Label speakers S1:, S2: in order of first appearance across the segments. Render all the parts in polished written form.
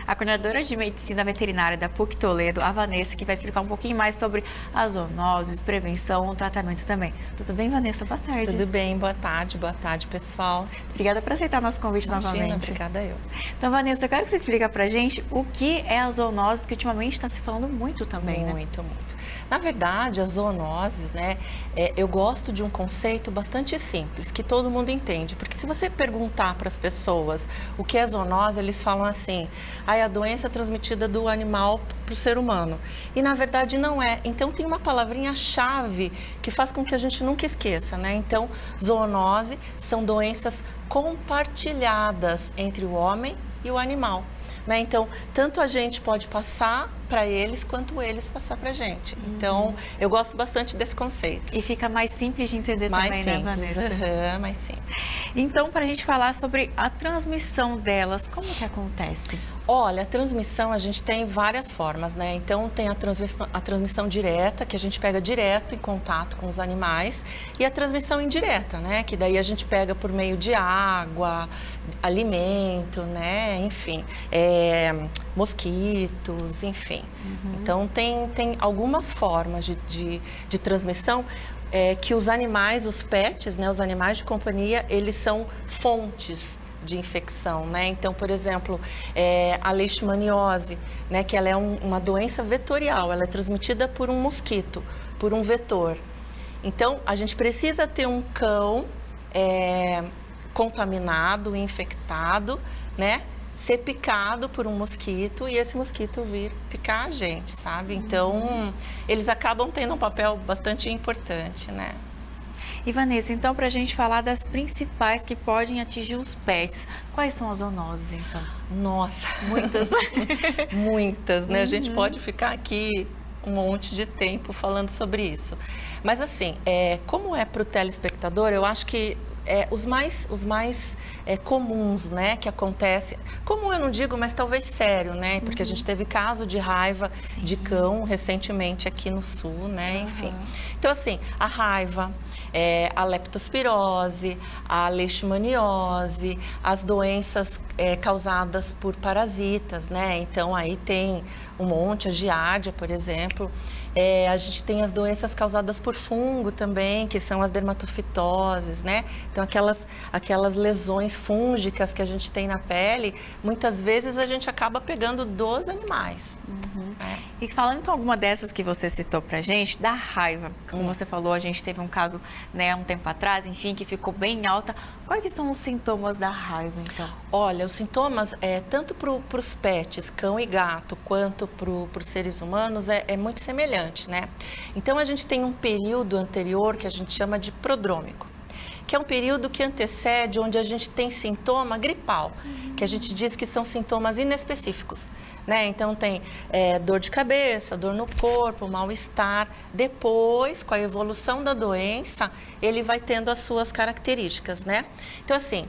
S1: A coordenadora de medicina veterinária da PUC Toledo, a Vanessa, que vai explicar um pouquinho mais sobre as zoonoses, prevenção, tratamento também. Tudo bem, Vanessa? Boa tarde.
S2: Tudo bem, boa tarde, pessoal.
S1: Obrigada por aceitar nosso convite novamente.
S2: Obrigada eu.
S1: Então, Vanessa, eu quero que você explique pra gente o que é a zoonose, que ultimamente está se falando muito também, né?
S2: Muito. Na verdade, as zoonoses, né, eu gosto de um conceito bastante simples, que todo mundo entende. Porque se você perguntar para as pessoas o que é zoonose, eles falam assim, a doença é transmitida do animal para o ser humano. E na verdade não é. Então tem uma palavrinha-chave que faz com que a gente nunca esqueça, né? Então, zoonose são doenças compartilhadas entre o homem e o animal. Né? Então, tanto a gente pode passar para eles, quanto eles passar para a gente. Então, eu gosto bastante desse conceito.
S1: E fica mais simples de entender
S2: mais
S1: também,
S2: simples,
S1: né, Vanessa?
S2: mais simples.
S1: Então, para a gente falar sobre a transmissão delas, como que acontece?
S2: Olha, a transmissão a gente tem várias formas, né? Então tem a transmissão direta, que a gente pega direto em contato com os animais, e a transmissão indireta, né? Que daí a gente pega por meio de água, alimento, né? Enfim, mosquitos, enfim. Então tem algumas formas de transmissão. Que os animais, os pets, né, os animais de companhia, eles são fontes de infecção, né? Então, por exemplo, a leishmaniose, né, que ela é uma doença vetorial, ela é transmitida por um mosquito, por um vetor. Então, a gente precisa ter um cão contaminado, infectado, né? Ser picado por um mosquito e esse mosquito vir picar a gente, sabe? Então, eles acabam tendo um papel bastante importante, né?
S1: E Vanessa, então, para a gente falar das principais que podem atingir os pets, quais são as zoonoses, então?
S2: Nossa, muitas, muitas, né? A gente pode ficar aqui um monte de tempo falando sobre isso. Mas assim, como é para o telespectador, eu acho que os mais comuns, né, que acontece, comum eu não digo, mas talvez sério, né, porque a gente teve caso de raiva de cão recentemente aqui no sul, né, enfim. Então assim, a raiva, a leptospirose, a leishmaniose, as doenças causadas por parasitas, né, então aí tem um monte, a giardia, por exemplo. A gente tem as doenças causadas por fungo também, que são as dermatofitoses, né? Então, aquelas lesões fúngicas que a gente tem na pele, muitas vezes a gente acaba pegando dos animais.
S1: E falando então alguma dessas que você citou pra gente, da raiva, como você falou, a gente teve um caso, né, um tempo atrás, enfim, que ficou bem alta. Quais que são os sintomas da raiva, então?
S2: Olha, os sintomas, tanto para os pets, cão e gato, quanto para os seres humanos, é muito semelhante, né? Então, a gente tem um período anterior que a gente chama de prodrômico, que é um período que antecede, onde a gente tem sintoma gripal, que a gente diz que são sintomas inespecíficos, né? Então, tem dor de cabeça, dor no corpo, mal-estar. Depois, com a evolução da doença, ele vai tendo as suas características, né? Então, assim,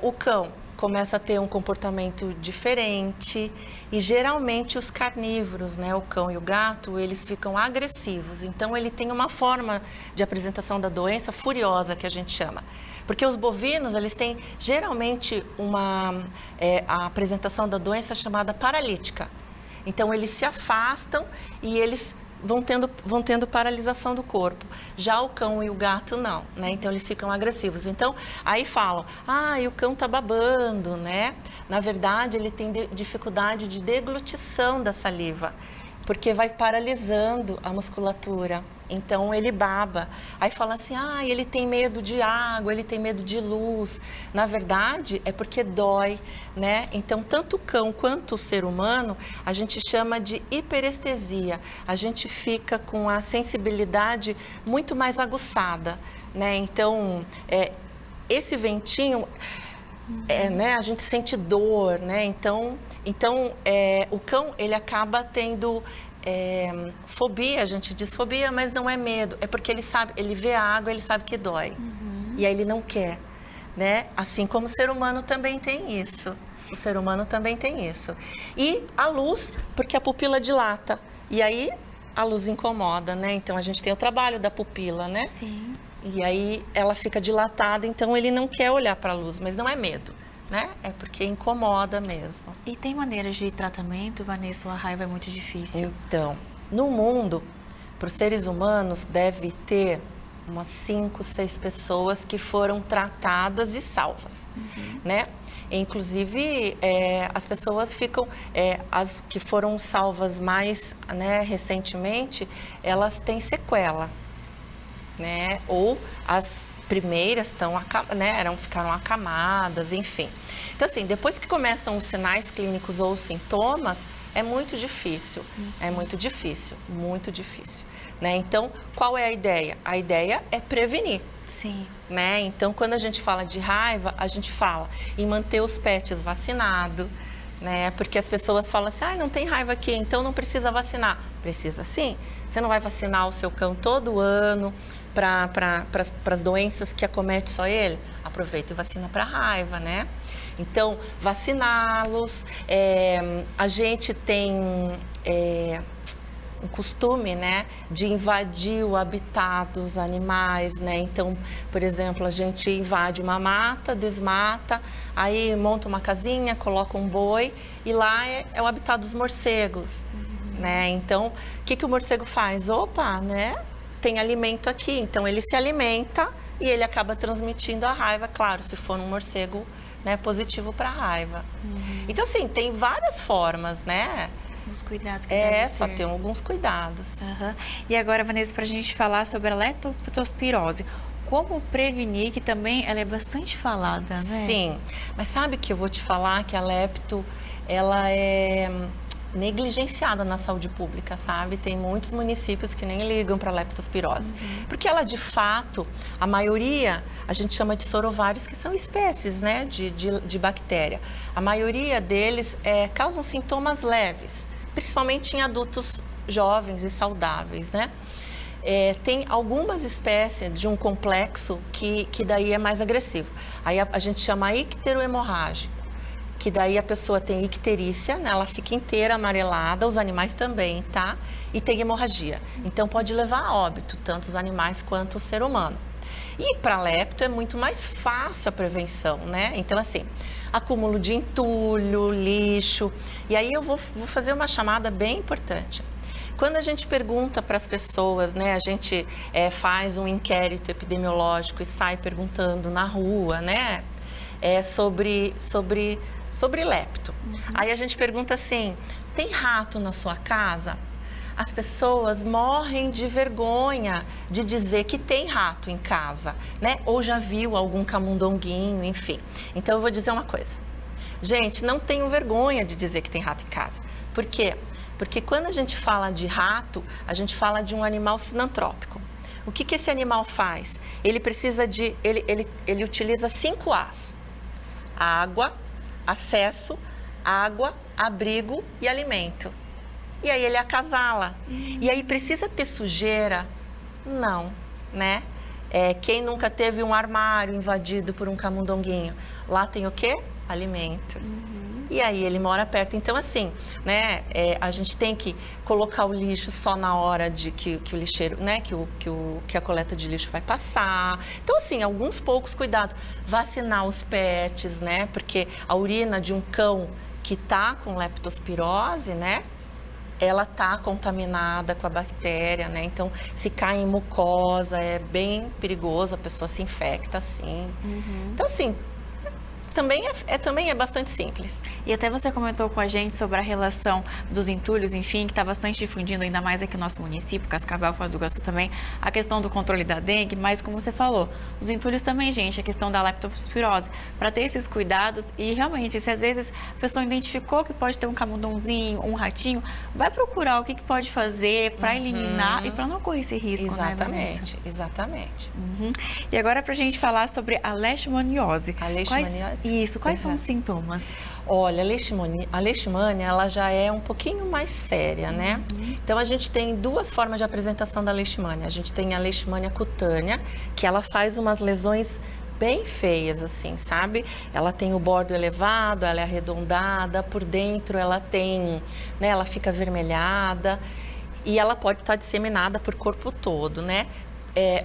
S2: o cão começa a ter um comportamento diferente e geralmente os carnívoros, né, o cão e o gato, eles ficam agressivos. Então ele tem uma forma de apresentação da doença furiosa, que a gente chama. Porque os bovinos, eles têm geralmente a apresentação da doença chamada paralítica. Então eles se afastam e eles vão tendo paralisação do corpo. Já o cão e o gato não, né? Então eles ficam agressivos. Então aí falam, e o cão tá babando, né? Na verdade ele tem dificuldade de deglutição da saliva, porque vai paralisando a musculatura. Então ele baba. Aí fala assim, ele tem medo de água, ele tem medo de luz. Na verdade, é porque dói, né? Então, tanto o cão quanto o ser humano, a gente chama de hiperestesia. A gente fica com a sensibilidade muito mais aguçada, né? Então, esse ventinho, né? A gente sente dor, né? Então o cão, ele acaba tendo fobia, a gente diz fobia, mas não é medo, é porque ele sabe, ele vê a água, ele sabe que dói, e aí ele não quer, né? Assim como o ser humano também tem isso, o ser humano também tem isso. E a luz, porque a pupila dilata, e aí a luz incomoda, né? Então a gente tem o trabalho da pupila, né?
S1: Sim.
S2: E aí ela fica dilatada, então ele não quer olhar para a luz, mas não é medo. né? É porque incomoda mesmo.
S1: E tem maneiras de tratamento, Vanessa, ou a raiva é muito difícil?
S2: Então, no mundo, para os seres humanos, deve ter umas 5, 6 pessoas que foram tratadas e salvas, né? Inclusive, as pessoas ficam, as que foram salvas mais, né, recentemente, elas têm sequela, né? Ou as primeiras ficaram acamadas, enfim. Então, assim, depois que começam os sinais clínicos ou os sintomas, é muito difícil, muito difícil, né? Então, qual é a ideia? A ideia é prevenir.
S1: Sim.
S2: Né? Então, quando a gente fala de raiva, a gente fala em manter os pets vacinados, né? Porque as pessoas falam assim, não tem raiva aqui, então não precisa vacinar. Precisa sim. Você não vai vacinar o seu cão todo ano para as doenças que acomete só ele? Aproveita e vacina para raiva, né? Então, vaciná-los. A gente tem um costume, né, de invadir o habitat dos animais, né? Então, por exemplo, a gente invade uma mata, desmata, aí monta uma casinha, coloca um boi e lá é o habitat dos morcegos, né? Então, o que o morcego faz? Opa, né? Tem alimento aqui, então ele se alimenta e ele acaba transmitindo a raiva, claro, se for um morcego, né, positivo para a raiva. Então, assim, tem várias formas, né?
S1: Os cuidados que devem
S2: só
S1: ter.
S2: tem alguns cuidados.
S1: E agora, Vanessa, para a gente falar sobre a leptospirose, como prevenir, que também ela é bastante falada, né?
S2: Sim, mas sabe que eu vou te falar que a lepto, ela é negligenciada na saúde pública, sabe? Tem muitos municípios que nem ligam para a leptospirose. Porque ela, de fato, a maioria, a gente chama de sorovários, que são espécies, né, de bactéria. A maioria deles causam sintomas leves, principalmente em adultos jovens e saudáveis, né? Tem algumas espécies de um complexo que daí é mais agressivo. Aí a gente chama icterohemorrágico, que daí a pessoa tem icterícia, né? Ela fica inteira amarelada, os animais também, tá? E tem hemorragia. Então pode levar a óbito, tanto os animais quanto o ser humano. E para lepto é muito mais fácil a prevenção, né? Então, assim, acúmulo de entulho, lixo. E aí eu vou fazer uma chamada bem importante. Quando a gente pergunta para as pessoas, né? A gente faz um inquérito epidemiológico e sai perguntando na rua, né? Sobre lepto. Aí a gente pergunta assim, tem rato na sua casa? As pessoas morrem de vergonha de dizer que tem rato em casa, né? Ou já viu algum camundonguinho, enfim. Então eu vou dizer uma coisa. Gente, não tenham vergonha de dizer que tem rato em casa. Por quê? Porque quando a gente fala de rato, a gente fala de um animal sinantrópico. O que esse animal faz? Ele precisa ele utiliza 5 As. Água, acesso, água, abrigo e alimento. E aí ele acasala. E aí precisa ter sujeira? Não, né? Quem nunca teve um armário invadido por um camundonguinho? Lá tem o quê? Alimento. E aí ele mora perto. Então, assim, né? A gente tem que colocar o lixo só na hora de que o lixeiro, né? Que a coleta de lixo vai passar. Então, assim, alguns poucos cuidados. Vacinar os pets, né? Porque a urina de um cão que tá com leptospirose, né? Ela tá contaminada com a bactéria, né? Então, se cai em mucosa, é bem perigoso, a pessoa se infecta, assim. Então, assim, também é bastante simples.
S1: E até você comentou com a gente sobre a relação dos entulhos, enfim, que está bastante difundindo, ainda mais aqui no nosso município, Cascavel, Foz do Iguaçu também, a questão do controle da dengue, mas como você falou, os entulhos também, gente, a questão da leptospirose, para ter esses cuidados e realmente, se às vezes a pessoa identificou que pode ter um camundonzinho, um ratinho, vai procurar o que pode fazer para eliminar e para não correr esse risco,
S2: exatamente,
S1: né, Vanessa?
S2: Exatamente.
S1: E agora para a gente falar sobre a leishmaniose.
S2: A leishmaniose?
S1: Quais são os sintomas?
S2: Olha, a leishmania, ela já é um pouquinho mais séria, né? Então, a gente tem 2 formas de apresentação da leishmania. A gente tem a leishmania cutânea, que ela faz umas lesões bem feias, assim, sabe? Ela tem o bordo elevado, ela é arredondada, por dentro ela tem, né? Ela fica avermelhada e ela pode estar disseminada por corpo todo, né?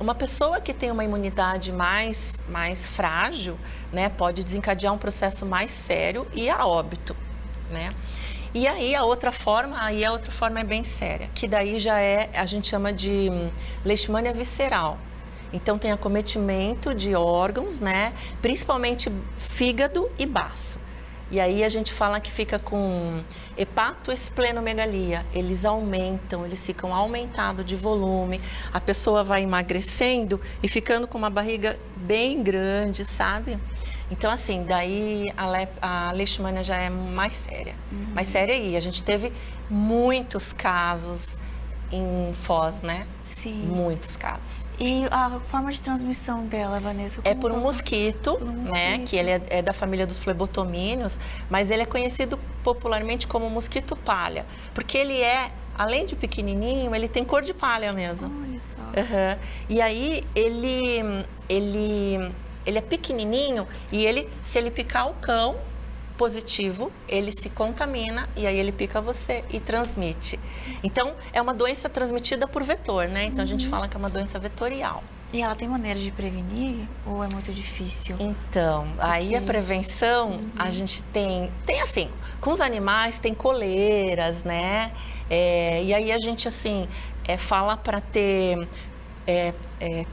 S2: Uma pessoa que tem uma imunidade mais frágil, né, pode desencadear um processo mais sério e a óbito, né? E aí a outra forma é bem séria, que daí já a gente chama de leishmania visceral. Então tem acometimento de órgãos, né, principalmente fígado e baço. E aí a gente fala que fica com hepatoesplenomegalia, eles ficam aumentados de volume, a pessoa vai emagrecendo e ficando com uma barriga bem grande, sabe? Então, assim, daí a leishmania já é mais séria. Mais séria aí, a gente teve muitos casos em Foz, né?
S1: Sim.
S2: Muitos casos.
S1: E a forma de transmissão dela, Vanessa?
S2: É por um mosquito, né? Que ele é da família dos flebotomíneos, mas ele é conhecido popularmente como mosquito palha, porque ele além de pequenininho, ele tem cor de palha mesmo.
S1: Olha só.
S2: Uhum. E aí ele é pequenininho e se ele picar o cão positivo, ele se contamina e aí ele pica você e transmite. Então, é uma doença transmitida por vetor, né? Então, a gente fala que é uma doença vetorial.
S1: E ela tem maneira de prevenir ou é muito difícil?
S2: Então, aí a prevenção, a gente tem assim, com os animais tem coleiras, né? E aí a gente, assim, fala para ter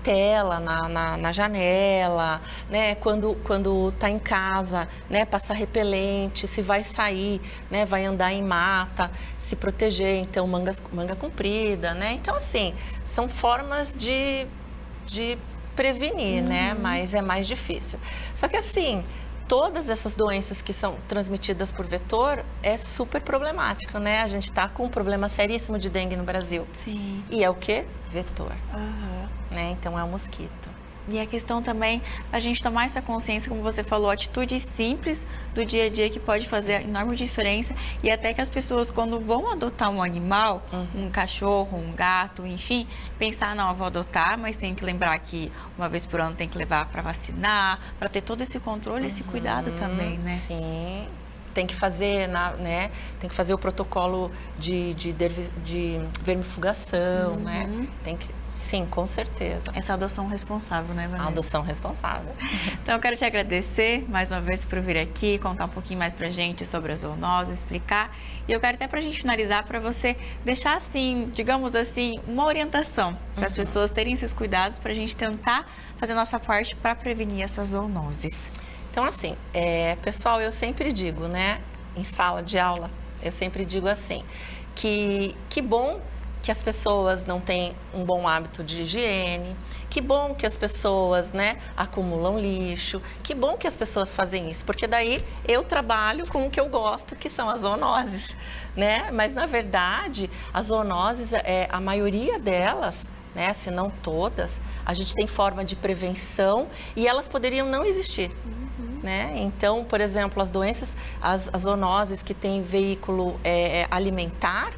S2: tela na janela, né? Quando tá em casa, né? Passar repelente, se vai sair, né? Vai andar em mata, se proteger, então manga comprida, né? Então, assim, são formas de prevenir, né? Mas é mais difícil. Só que, assim, todas essas doenças que são transmitidas por vetor é super problemático, né? A gente está com um problema seríssimo de dengue no Brasil.
S1: Sim.
S2: E é o quê? Vetor.
S1: Uhum.
S2: Né? Então, é o mosquito.
S1: E a questão também, a gente tomar essa consciência, como você falou, atitudes simples do dia a dia que pode fazer enorme diferença e até que as pessoas, quando vão adotar um animal, um cachorro, um gato, enfim, pensar, não, eu vou adotar, mas tem que lembrar que uma vez por ano tem que levar para vacinar, para ter todo esse controle, esse cuidado também, né?
S2: Sim. Tem que fazer, né? Tem que fazer o protocolo de vermifugação, né? Tem que, sim, com certeza.
S1: Essa adoção responsável, né, Vanessa?
S2: A adoção responsável.
S1: Então, eu quero te agradecer mais uma vez por vir aqui, contar um pouquinho mais pra gente sobre a zoonose, explicar. E eu quero até pra gente finalizar, para você deixar assim, digamos assim, uma orientação para as pessoas terem esses cuidados para a gente tentar fazer a nossa parte para prevenir essas zoonoses.
S2: Então, assim, pessoal, eu sempre digo, né, em sala de aula, eu sempre digo assim, que bom que as pessoas não têm um bom hábito de higiene, que bom que as pessoas, né, acumulam lixo, que bom que as pessoas fazem isso, porque daí eu trabalho com o que eu gosto, que são as zoonoses, né? Mas, na verdade, as zoonoses, a maioria delas, né, se não todas, a gente tem forma de prevenção e elas poderiam não existir. Né? Então, por exemplo, as doenças, as zoonoses que têm veículo alimentar,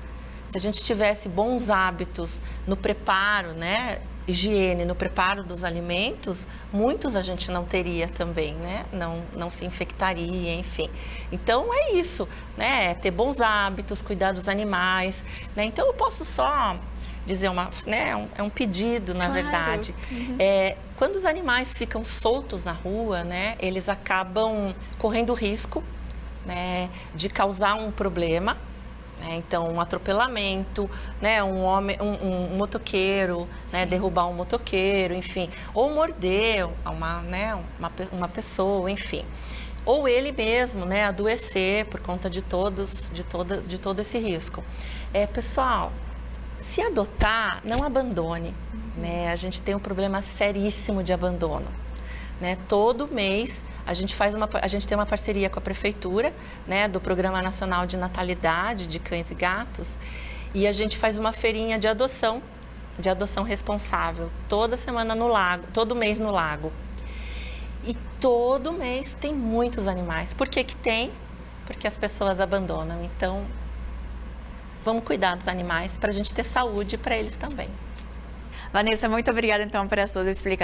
S2: se a gente tivesse bons hábitos no preparo, né, higiene, no preparo dos alimentos, muitos a gente não teria também, né? Não se infectaria, enfim. Então, é isso, né? Ter bons hábitos, cuidar dos animais, né? Então, eu posso só dizer é um pedido, na verdade. Quando os animais ficam soltos na rua, né, eles acabam correndo risco, né, de causar um problema, né, então um atropelamento, né, um motoqueiro, né, derrubar um motoqueiro, enfim, ou morder uma pessoa, enfim. Ou ele mesmo, né, adoecer por conta de todo esse risco. Pessoal, se adotar, não abandone, né? A gente tem um problema seríssimo de abandono, né? Todo mês a gente tem uma parceria com a prefeitura, né, do Programa Nacional de Natalidade de Cães e Gatos, e a gente faz uma feirinha de adoção responsável, toda semana no lago, todo mês no lago. E todo mês tem muitos animais. Por que que tem? Porque as pessoas abandonam. Então, vamos cuidar dos animais para a gente ter saúde para eles também.
S1: Vanessa, muito obrigada então por as suas explicações.